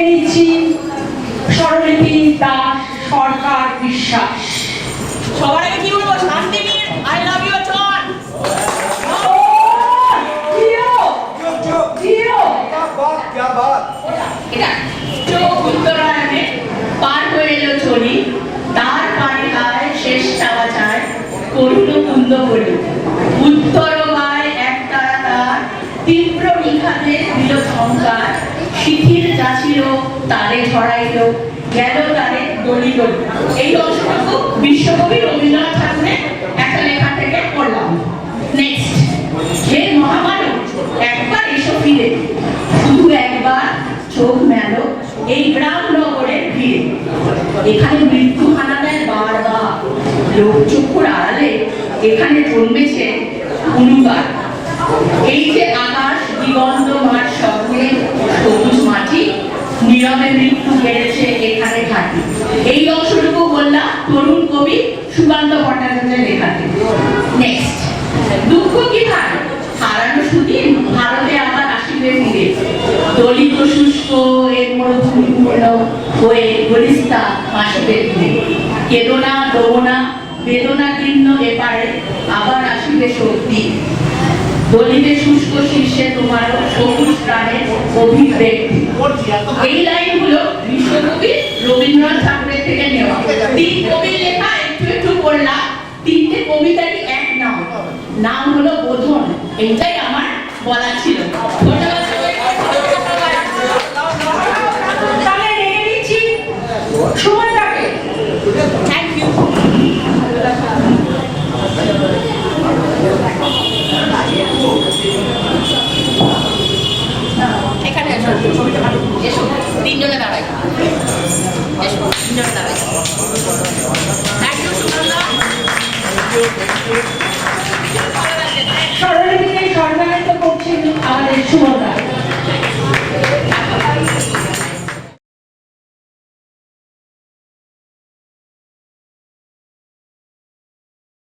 ডেকে নিচ্ছি স্বরলিপি দাস সরকার বিশ্বাস। সবার আগে কি বলবো? শান্তিনীর আই লাভ ইউ জন। চোখ উত্তরায়ণে পার হয়ে এলো চলি, তার পানে গায়ে শেষ চাওয়া চায় করুণ কুন্দ বলি। উত্তর গায়ে এক তারা তার তীব্র নিঘাতে দিল ঝঙ্কার, শিথির যাচিল তারে ঝরাইল গেল তারে দলি দলি। এই অংশটুকু বিশ্বকবি রবীন্দ্রনাথ ঠাকুরের একটা লেখা থেকে পড়লাম। নেক্সট, হে মহামানব একবার এসো ফিরে, শুধু একবার চোখ মেলো এই গ্রাম নগরের ভিড়ে। এখানে মৃত্যু হানা দেয় বারবার, লোকচক্ষুর আড়ালে এখানে জন্মেছে অনুগার। এই যে আকাশ দিগন্ত মাঠ স্বপ্নে সবুজ মাটি, নীরবে মৃত্যু গেড়েছে এখানে ঘাটি। এই অংশটুকু বললাম তরুণ কবি সুকান্ত ভট্টাচার্যের লেখাতে। নেক্সট, দুঃখ কি ভাই হারানো সুদিন ভারতে আবার আসিবে ফিরে, দলিত শুষ্ক এর মরুভূমিপূর্ণ হয়ে গলিস্তা আসিবে ফিরে। কেদনা দোনা বেদনা কীর্ণ এপারে আবার আসিবে শক্তি, দলিতে শুষ্ক শীর্ষে তোমার সবুজ প্রাণের অভিব্যক্তি। এই লাইনগুলো বিশ্বকবি রবীন্দ্রনাথ ঠাকুরের থেকে নেওয়া। তিন কবির লেখা একটু একটু পড়লাম। তিনটে কবিতারই এক নাম, নাম হলো বোধন। এইটাই আমার বলা ছিল। ধন্যবাদ। তাহলে ডেকে নিচ্ছি সুমনদাকে। Thank you. এখানে এসো, এসো তিনজনে দাঁড়াই, এসো তিনজনে দাঁড়াই। Thank you সুমনদা। স্বরলিপিতে সরকারিত করছেন আমাদের সুমনদা।